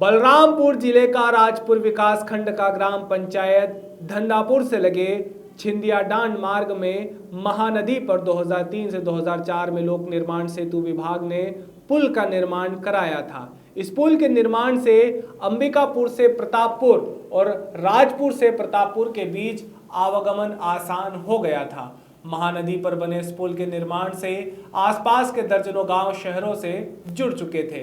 बलरामपुर जिले का राजपुर विकास खंड का ग्राम पंचायत धंदापुर से लगे छिंदिया डांड मार्ग में महानदी पर 2003 से 2004 में लोक निर्माण सेतु विभाग ने पुल का निर्माण कराया था। इस पुल के निर्माण से अंबिकापुर से प्रतापपुर और राजपुर से प्रतापपुर के बीच आवागमन आसान हो गया था। महानदी पर बने इस पुल के निर्माण से आसपास के दर्जनों गांव शहरों से जुड़ चुके थे,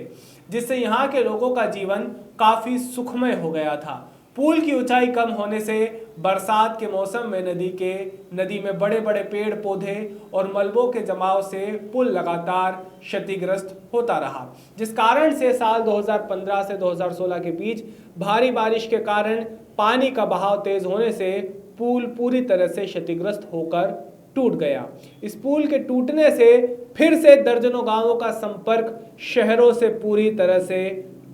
जिससे यहां के लोगों का जीवन काफी सुखमय हो गया था। पुल की ऊंचाई कम होने से बरसात के मौसम में नदी में बड़े बड़े पेड़ पौधे और मलबों के जमाव से पुल लगातार क्षतिग्रस्त होता रहा, जिस कारण से साल 2015 से 2016 के बीच भारी बारिश के कारण पानी का बहाव तेज होने से पुल पूरी तरह से क्षतिग्रस्त होकर टूट गया। इस पुल के टूटने से फिर से दर्जनों गांवों का संपर्क शहरों से पूरी तरह से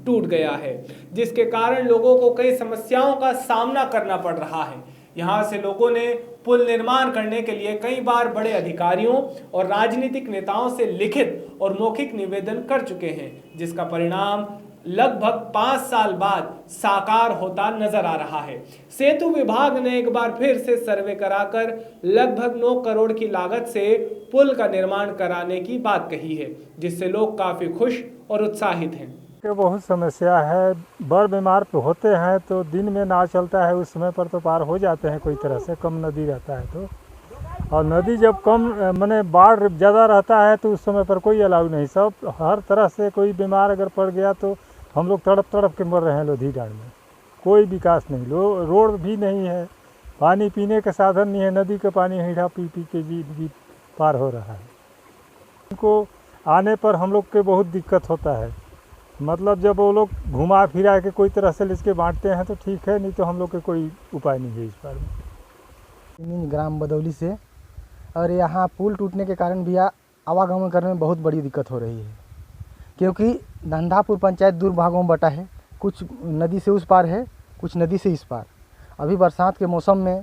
टूट गया है, जिसके कारण लोगों को कई समस्याओं का सामना करना पड़ रहा है। यहां से लोगों ने पुल निर्माण करने के लिए कई बार बड़े अधिकारियों और राजनीतिक नेताओं से लिखित और मौखिक निवेदन कर चुके हैं, जिसका परिणाम लगभग 5 साल बाद साकार होता नजर आ रहा है। सेतु विभाग ने एक बार फिर से सर्वे कराकर लगभग 9 करोड़ की लागत से पुल का निर्माण कराने की बात कही है, जिससे लोग काफी खुश और उत्साहित हैं। बहुत समस्या है, बड़ बीमार होते हैं तो दिन में नाव चलता है, उस समय पर तो पार हो जाते हैं कोई तरह से, कम नदी रहता है तो। और नदी जब कम माने बाढ़ ज़्यादा रहता है तो उस समय पर कोई अलाउ नहीं, सब हर तरह से कोई बीमार अगर पड़ गया तो हम लोग तड़प के मर रहे हैं। लोधी डांड में कोई विकास नहीं, रोड भी नहीं है, पानी पीने का साधन नहीं है, नदी का पानी हीढ़ा पी के जी पार हो रहा है। उनको आने पर हम लोग के बहुत दिक्कत होता है, मतलब जब वो लोग घुमा फिरा के कोई तरह से इसके बांटते हैं तो ठीक है, नहीं तो हम लोग के कोई उपाय नहीं है इस बार में। ग्राम बदौली से, और यहाँ पुल टूटने के कारण भी आवागमन करने में बहुत बड़ी दिक्कत हो रही है, क्योंकि धंदापुर पंचायत दूर भागों में बटा है, कुछ नदी से उस पार है, कुछ नदी से इस पार। अभी बरसात के मौसम में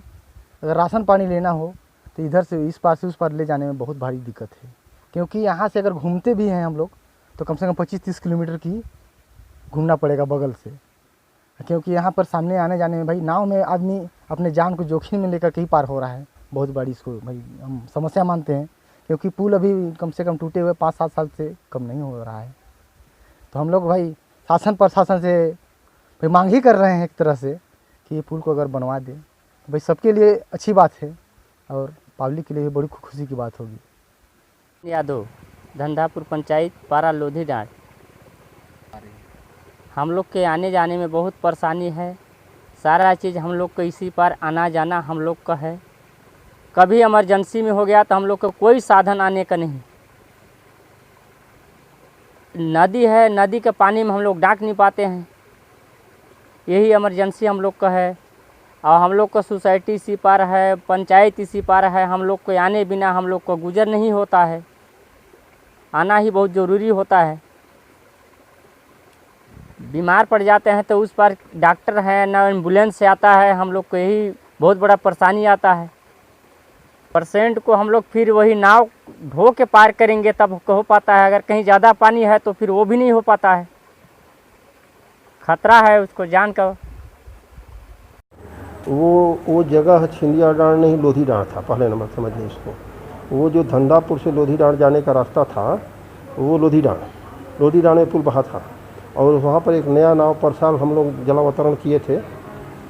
अगर राशन पानी लेना हो तो इधर से इस पार से उस पार ले जाने में बहुत भारी दिक्कत है, क्योंकि यहाँ से अगर घूमते भी हैं हम लोग तो कम से कम 25-30 किलोमीटर की घूमना पड़ेगा बगल से, क्योंकि यहाँ पर सामने आने जाने में भाई नाव में आदमी अपने जान को जोखिम में लेकर के ही पार हो रहा है। बहुत बड़ी इसको भाई हम समस्या मानते हैं, क्योंकि पुल अभी कम से कम टूटे हुए 5-7 साल से कम नहीं हो रहा है। तो हम लोग भाई शासन प्रशासन से भाई मांग ही कर रहे हैं एक तरह से कि ये पुल को अगर बनवा दे तो भाई सबके लिए अच्छी बात है और पब्लिक के लिए बड़ी खुशी की बात होगी। यादव, धंदापुर पंचायत, पारा लोधी डांड। हम लोग के आने जाने में बहुत परेशानी है, सारा चीज़ हम लोग को इसी पर आना जाना हम लोग का है। कभी इमरजेंसी में हो गया तो हम लोग को कोई साधन आने का नहीं। नदी है, नदी के पानी में हम लोग डाक नहीं पाते हैं, यही इमरजेंसी हम लोग का है। और हम लोग का सोसाइटी इसी पार है, पंचायत इसी पार है, हम लोग को आने बिना हम लोग को गुजर नहीं होता है, आना ही बहुत ज़रूरी होता है। बीमार पड़ जाते हैं तो उस पर डॉक्टर है ना, एम्बुलेंस से आता है, हम लोग को यही बहुत बड़ा परेशानी आता है। पेशेंट को हम लोग फिर वही नाव ढो के पार करेंगे तब हो पाता है, अगर कहीं ज़्यादा पानी है तो फिर वो भी नहीं हो पाता है, खतरा है उसको जान का। वो जगह छिंदिया डांड नहीं लोधी डांड था, पहले नंबर समझिए इसको। वो जो धंदापुर से लोधी डांड जाने का रास्ता था वो लोधी डांड में पुल बहा था, और वहाँ पर एक नया नाव पर साल हम लोग जलावतरण किए थे।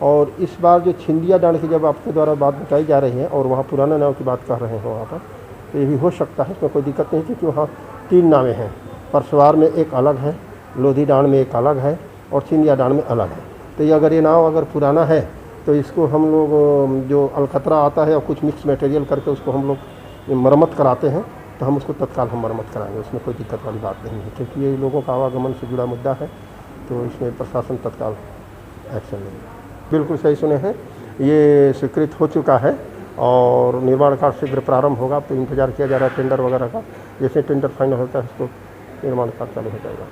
और इस बार जो छिंदिया डांड की जब आपके द्वारा बात बताई जा रही है और वहाँ पुराना नाव की बात कर रहे हैं वहाँ पर, तो ये भी हो सकता है, इसमें कोई दिक्कत नहीं, क्योंकि वहाँ 3 नावें हैं, परसवार में एक अलग है, लोधी डांड में एक अलग है और छिंदिया डांड में अलग है। तो ये अगर ये नाव अगर पुराना है तो इसको हम लोग जो अलकतरा आता है और कुछ मिक्स मटेरियल करके उसको हम लोग मरम्मत कराते हैं, तो हम उसको तत्काल हम मरम्मत कराएंगे, उसमें कोई दिक्कत वाली बात नहीं है, क्योंकि ये लोगों का आवागमन से जुड़ा मुद्दा है, तो इसमें प्रशासन तत्काल एक्शन लेंगे। बिल्कुल सही सुने हैं, ये स्वीकृत हो चुका है और निर्माण कार्य शीघ्र प्रारंभ होगा। तो इंतजार किया जा रहा है टेंडर वगैरह का, जैसे टेंडर फाइनल होता है उसको निर्माण कार्य चालू हो जाएगा।